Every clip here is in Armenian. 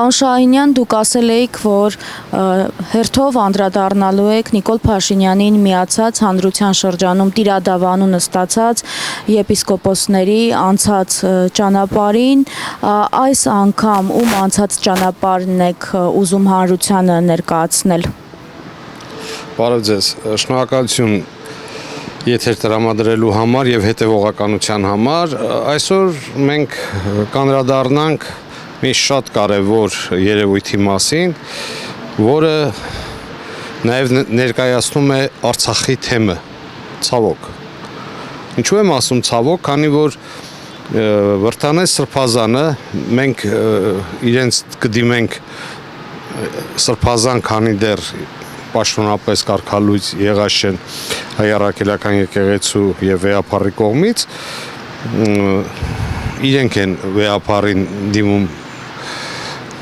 Պարոն Շահինյան, դուք ասել էիք, որ հերթով անդրադառնալու եք Նիկոլ Փաշինյանին միացած հանրության շրջանում տիրադավանունը ստացած եպիսկոպոսների անցած ճանապարհին, այս անգամ ում անցած ճանապարհն եք ուզում հանրությանը ներկայացնել։ Բարև ձեզ, շնորհակալություն եթեր տրամադրելու համար եւ հետեւողականության համար։ Այսօր մենք կանդրադառնանք մի շատ կարևոր երևույթի մասին, որը նաև ներկայացնում է Արցախի թեմը, ցավոք։ Ինչու եմ ասում ցավոք, քանի որ Վրթանես Սրբազանը մենք իրենց կդիմենք Սրբազան, քանի դեռ պաշտոնապես կարգալույծ եղած չեն Հայ առաքելական եկեղեցու եւ վեհապարի կողմից, իրենք են վեհապարին դիմում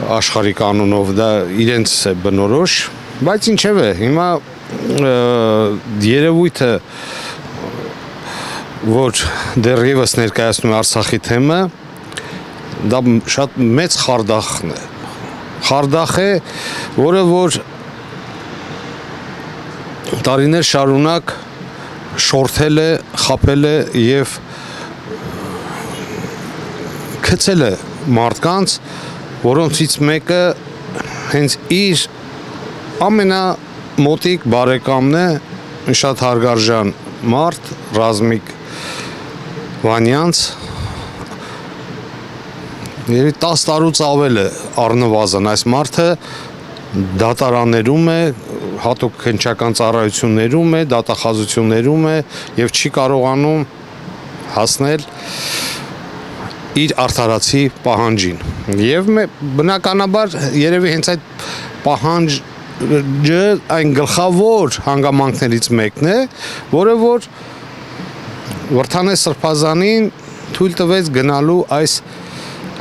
աշխարհի կանոնով, դա իրենց է բնորոշ, բայց ինչևէ, հիմա երևույթը, որ դեռևս ներկայացնում է Արցախի թեմը, դա շատ մեծ խարդախն է։ Խարդախ է, որը որ տարիներ շարունակ շորթել է, խաբել է եւ գցել է մարդկանց, որոնցից մեկը հենց իր ամենամոտիկ բարեկամն է, շատ հարգարժան մարդ, Ռազմիկ Վանյանց, երևի 10 տարուց ավել է առնվազն այս մարդը դատարաններում է, հատուկ քննչական ծառայություններում է, դատախազություններում է եւ չի կարողանում հասնել իր արդարացի պահանջին։ Եվ բնականաբար երևի հենց այդ պահանջը այն գլխավոր հանգամանքներից մեկն է, որը որ Վրթանես Սրբազանին թույլ տվեց գնալու այս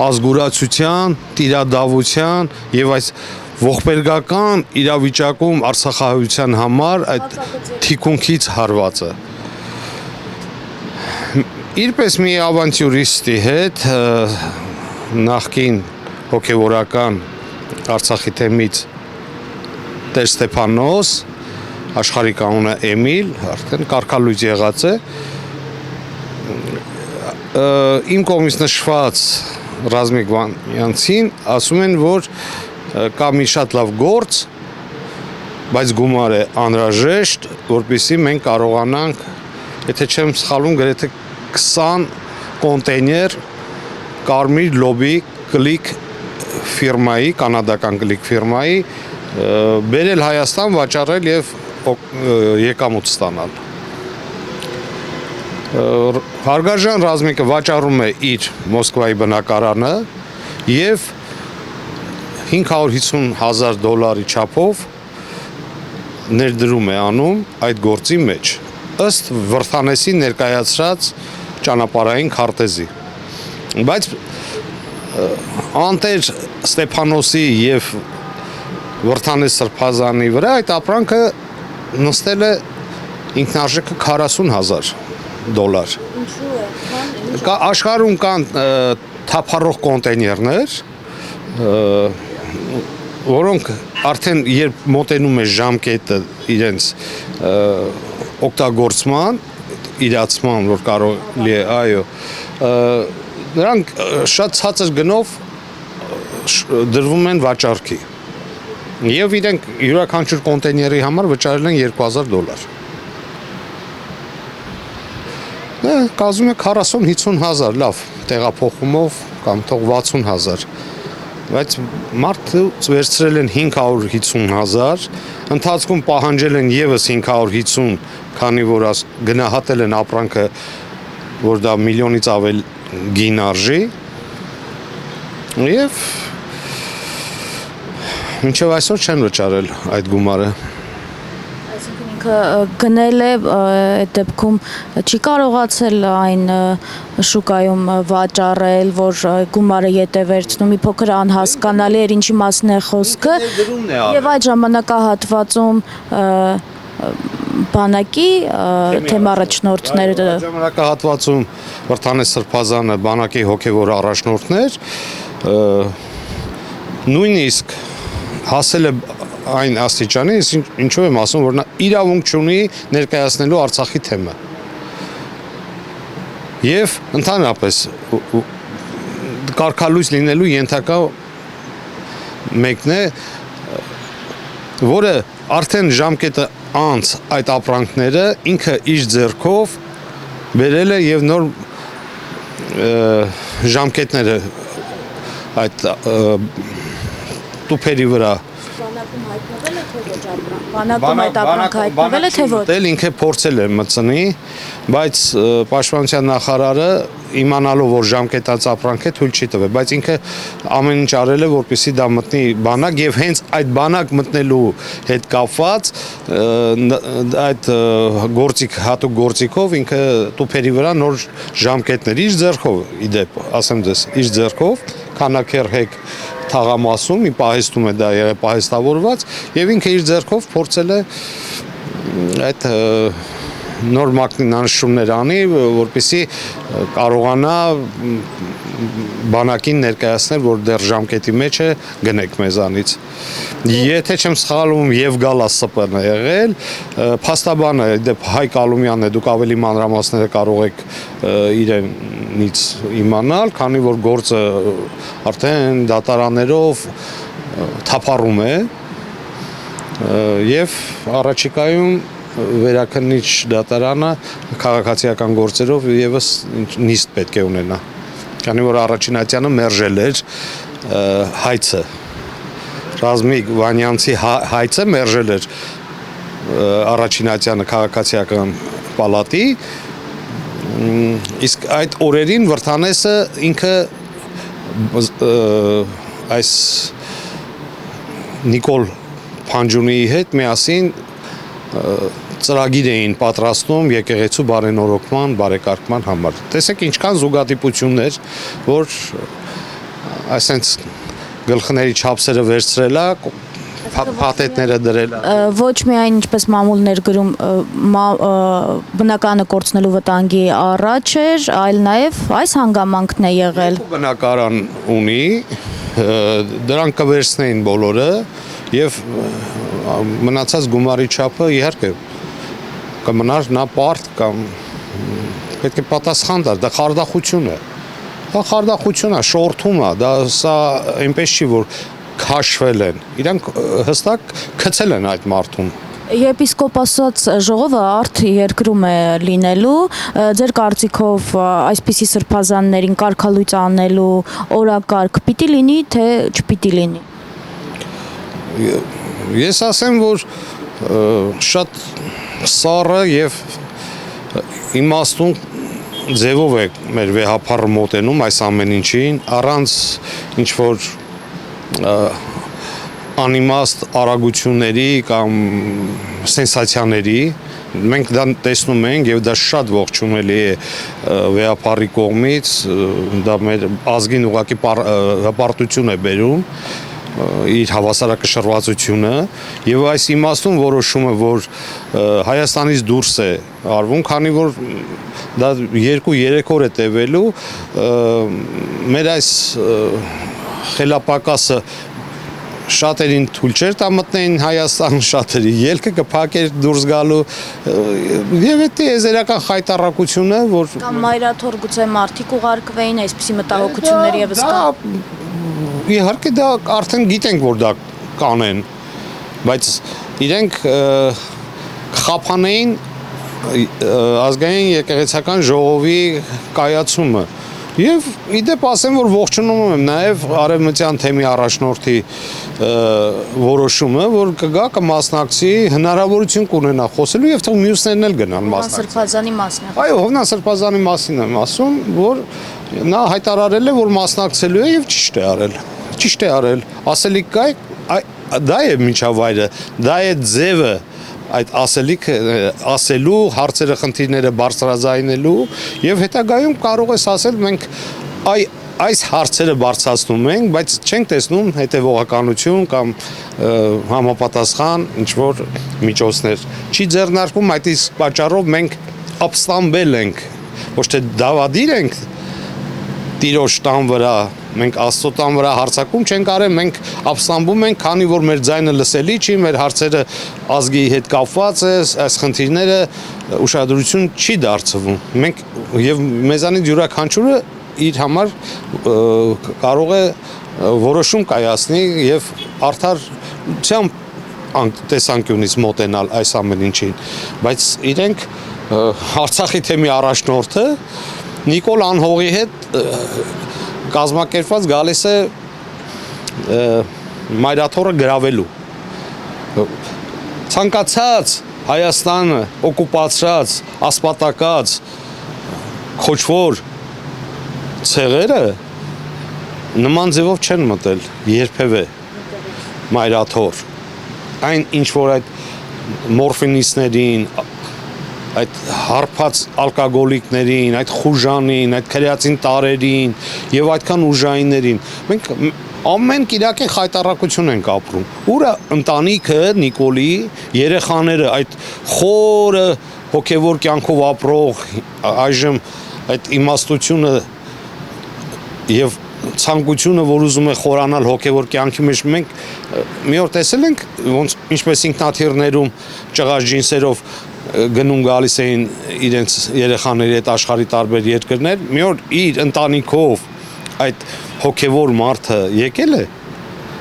ազգուրացության, տիրադավության եւ այս ողբերգական իրավիճակում արցախահայության համար այդ թիկունքից հարվածը։ Իրպես մի ավանտյուրիստի հետ նախկին հոգևորական Արցախի թեմից Տեր Ստեփանոս, աշխարհի կանոնը Էմիլ, արդեն կարգալույծ եղած է, իմ կողմից նշված Ռազմիկ Վանյանցին ասում են, որ կա մի շատ լավ գործ, բայց գումար է անհրաժեշտ, որպեսզի մենք կարողանանք, եթե չեմ սխալվում, գրեթե 20 կոնտեյներ Կարմիր լոբի կլիկ ֆիրմայի, կանադական կլիկ ֆիրմայի բերել Հայաստան, վաճառել եւ եկամուտ ստանալ։ Հարգարժան Ռազմիկը վաճառում է իր Մոսկվայի բնակարանը եւ $550,000 չափով ներդրում է անում այդ գործի մեջ, ըստ Վրթանեսի ներկայացրած ճանապարհային քարտեզի։ Բայց անտեր Ստեփանոսի եւ Վրթանես Սրբազանի վրա այդ ապրանքը նստել է ինքնարժեքը $40,000։ Ինչու է, Աշխարհում կան թափառող կոնտեյներներ, որոնք արդեն երբ մոտենում է ժամկետը իրենց օգտագործման, իրացման, որ կարելի է, այո, նրանք շատ ցածր գնով դրվում են վաճառքի եւ իրենք յուրաքանչյուր կոնտեյների համար վճարել են $2,000։ Դա կազմում է 40-50,000, լավ, տեղափոխումով կամ թող 60,000, բայց մարդը վերցրել են 550,000, ընթացքում պահանջել են եւս 550, քանի որ գնահատել են ապրանքը, որ դա միլիոնից ավել գին արժի, եւ մինչև այսօր չեն վճարել այդ գումարը։ Այսինքն ինքը գնել է, այդ դեպքում չի կարողացել այն շուկայում վաճառել, որ գումարը ետ է վերցնում, մի փոքր անհասկանալի էր ինչի մասն է խոսքը, եւ այդ ժամանակահատվածում բանակի թեմ առաջնորդները ժամանակահատվածում Վրթանես Սրբազանը բանակի հոգևոր առաջնորդներ նույնիսկ հասել է այն աստիճանի, ինչու եմ ասում, որ նա իրավունք չունի ներկայացնելու Արցախի թեմը։ Եվ ընդհանրապես կարգալույս լինելու ենթակա մեկն է, որը արդեն ժամկետը անց այդ ապրանքները ինքը իր ձեռքով բերել է եւ նոր ժամկետները այդ տուփերի վրա Բանակում այդ ապրանքը հայտնվել է թե ոչ։ Ինքը փորձել է մտցնի, բայց պաշտպանության նախարարը իմանալով որ ժամկետած ապրանք է թույլ չի տվել, բայց ինքը ամեն ինչ արել է որպեսզի դա մտնի բանակ եւ հենց այդ բանակ մտնելու հետ կապված այդ հատուկ գործիքով ինքը տուփերի վրա նոր ժամկետներ իր ձեռքով իդեպ ասեմ ձեզ իր ձեռքով քանակեր հեկ թաղամասում մի պահեստում է դա եղել պահեստավորված եւ ինքը իր ձեռքով փորձել է այդ նոր մակնանշումներ անի, որպեսզի կարողանա բանակին ներկայացնել, որ դեռ ժամկետի մեջ է, գնեք մեզանից։ Եթե չեմ սխալվում եւ գալա ՍՊ-ն է եղել, փաստաբանը դեպ Հայ Կալումյանն է, դուք ավելի մանրամասները կարող եք իրենից իմանալ, քանի որ գործը արդեն դատարաններով թափառում է եւ առաջիկայում վերաքննիչ դատարանը քաղաքացիական գործերով եւս նիստ պետք է ունենա։ Քանի որ առաջինատյանը մերժել էր հայցը։ Ռազմիկ Վանյանցի հայցը մերժել էր առաջինատյանը քաղաքացիական պալատի, իսկ այդ օրերին Վրթանեսը ինքը այս Նիկոլ Փանջունիի հետ միասին ծրագիր էին պատրաստում եկեղեցու բարենորոգման, բարեկարգման համար։ Տեսեք ինչքան զուգադիպություններ, որ այսենց գլխների չափսերը վերցրել է, փաթեթները դրել է։ Ոչ միայն ինչպես մամուլներ գրում բնականը կորցնելու վտանգի առաջ էր, այլ նաև այս հանգամանքն է եղել։ Բնակարան ունի, դրանք կվերցնեին բոլորը եւ մնացած գումարի չափը իհարկե կմնար նա պարտ կամ պետք է պատասխան տալ, դա խարդախություն է։ Դա խարդախություն է, շորթում է, դա սա այնպես չի որ քաշվել են։ Իրանք հստակ գցել են այդ մարդուն։ Եպիսկոպոսոց ժողովը արդ երկրում է լինելու, ձեր կարծիքով այսպիսի սրբազաններին կարգալույծ անելու օրակարգ պիտի լինի, թե չպիտի լինի։ Ես ասեմ, որ շատ սառը եւ իմաստուն ձևով է մեր վեհապարը մոտենում այս ամեն ինչին, առանց ինչ-որ անիմաստ արագությունների կամ սենսացիաների, մենք դա տեսնում ենք եւ դա շատ ողջունելի է վեհապարի կողմից, դա մեր ազգին ուղղակի հպարտություն է բերում իր հավասարակշռվածությունը եւ այս իմաստուն որոշումը, որ Հայաստանից դուրս է արվում, քանի որ դա 2-3 օր է տևելու, մեր այս խելապակասը շատերին թույլ չէր տա մտնեն Հայաստան, շատերի ելքը կփակեր դուրս գալու եւ այդ եզերական խայտարակությունը, որ կամ մայրաթոր գուցե մարդիկ ուղարկվեին, այսպիսի մտահոգություններ եւս կա։ Իհարկե դա արդեն գիտենք որ դա կանեն, բայց իրենք խափանեին ազգային եկեղեցական ժողովի կայացումը եւ իդեպ ասեմ որ ողջունում եմ նաեւ արևմտյան թեմի առաջնորդի որոշումը որ կգա կմասնակցի հնարավորություն կունենա խոսելու եւ թող մյուսներն էլ գնան մասնակցել։ Սրբազանի մասն է։ Այո, Հովնան Սրբազանի մասին եմ ասում, որ նա հայտարարել է որ մասնակցելու է եւ ճիշտ է արել։ Ճիշտ է արել, ասելիք կա, դա է միջավայրը, դա է ձևը այդ ասելիքը ասելու, հարցերը, խնդիրները բարձրաձայնելու եւ հետագայում կարող ես ասել մենք այս հարցերը բարձրացնում ենք, բայց չենք տեսնում հետևողականություն կամ համապատասխան ինչ որ միջոցներ։ Չի ձեռնարկվում այդ իսկ պատճառով մենք ապստամբել ենք, ոչ թե դավադիր ենք տիրոջ տան վրա Մենք Աստծո տան վրա հարձակում չենք արել, մենք ապստամբում ենք, քանի որ մեր ձայնը լսելի չի, մեր հարցերը ազգի հետ կապված է, այս խնդիրները ուշադրություն չի դարձվում։ Մենք եւ մեզանից յուրաքանչյուրը իր համար կարող է որոշում կայացնի եւ արդարությամբ տեսանկյունից մոտենալ այս ամեն ինչին, բայց իրենք Արցախի թեմի առաջնորդը Նիկոլ Անհողի հետ կազմակերպված գալիս է մայրաթոռը գրավելու։ Ցանկացած Հայաստանը օկուպացրած, ասպատակած քոչվոր ցեղերը նման ձևով չեն մտել երբևէ մայրաթոռ։ Այն ինչ որ այդ մորֆինիստներին, այդ հարբած ալկոգոլիկներին, այդ խուժանին, այդ քրեածին տարերին եւ այդքան ուժայիններին մենք ամեն կիրակի խայտարակություն ենք ապրում։ Ուրա ընտանիքը Նիկոլի երեխաները այդ խորը հոգեվոր կյանքով ապրող այժմ այդ իմաստությունը եւ ցանկությունը, որ ուզում է խորանալ հոգեվոր կյանքի մեջ, մենք մի օր տեսել ենք, ոնց ինչպես ինքնաթիռներում ճղած ջինսերով գնում գալիս էին իրենց երեխաների հետ աշխարհի տարբեր երկրներ, մի օր իր ընտանիքով այդ հոգեվոր մարդը եկել է,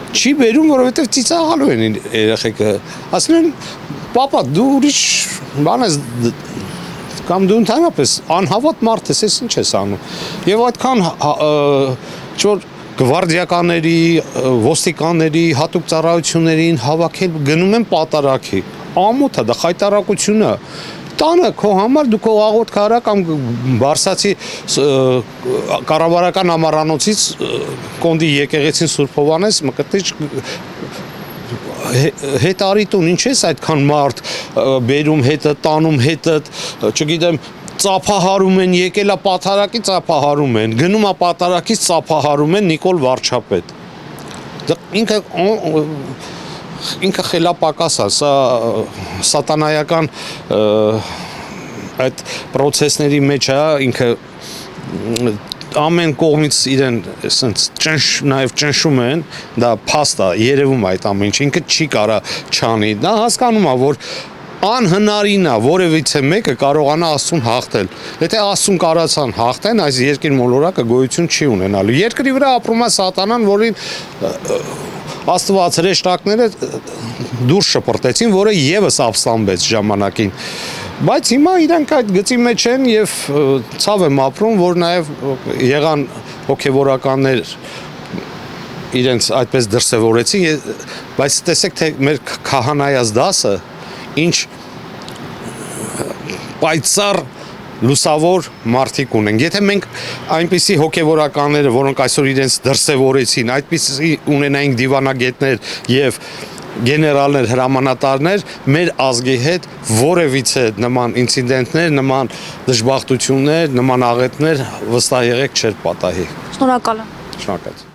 չի բերում, որովհետև ծիծաղալու են երեխեքը, ասում են, պապա, դու ուրիշ բան ես կամ դու ընդհանրապես անհավատ մարդ ես, ինչ ես անում։ Եվ այդքան որ գվարդիականների, ոստիկանների, հատուկ ծառայություններին հավաքել գնում են պատարակի։ Ամոթ է, դա խայտարակություն է։ Տանը քո համար դու քո աղոթքը արա կամ Բարսացի կառավարական ամառանոցից կոնդի եկեղեցին Սուրբ Հովհաննես մկտիչ հետ արիտուն, ինչ ես այդքան մարդ բերում հետը, տանում հետը, չգիտեմ, ծափահարում են, եկել է պատարակի ծափահարում են, գնում է պատարակից ծափահարում են Նիկոլ Վարչապետ։ Ինքը խելապակաս է, սա սատանայական այդ պրոցեսների մեջ է, ինքը ամեն կողմից իրեն նաև ճնշում են, դա փաստ է, երևում է այդ ամեն ինչ, ինքը չի կարա չանի, դա հասկանում է, որ անհնարին է, որևիցե մեկը կարողանա Աստծուն հաղթել։ Եթե Աստծուն կարացան հաղթեն, այս երկիր մոլորակը գոյություն չի ունենալու։ Երկրի վրա ապրում է սատանան, որին Աստված հրեշտակները դուրս շպրտեցին, որը եւս ապստամբեց ժամանակին։ Բայց հիմա իրանք այդ գծի մեջ են եւ ցավ եմ ապրում, որ նաեւ եղան հոգեվորականներ իրենց այդպես դրսևորեցին, բայց տեսեք թե մեր քահանայած դասը ինչ պայծառ լուսավոր մարդիկ ունենք։ Եթե մենք այնպիսի հոգեվորականները, որոնք այսօր իրենց դրսևորեցին, այդպիսի ունենայինք դիվանագետներ եւ գեներալներ, հրամանատարներ, մեր ազգի հետ որևիցե նման ինցիդենտներ, նման դժբախտություններ, նման աղետներ վստահ եղեք չէր պատահի։ Շնորհակալ եմ։ Շնորհակալ։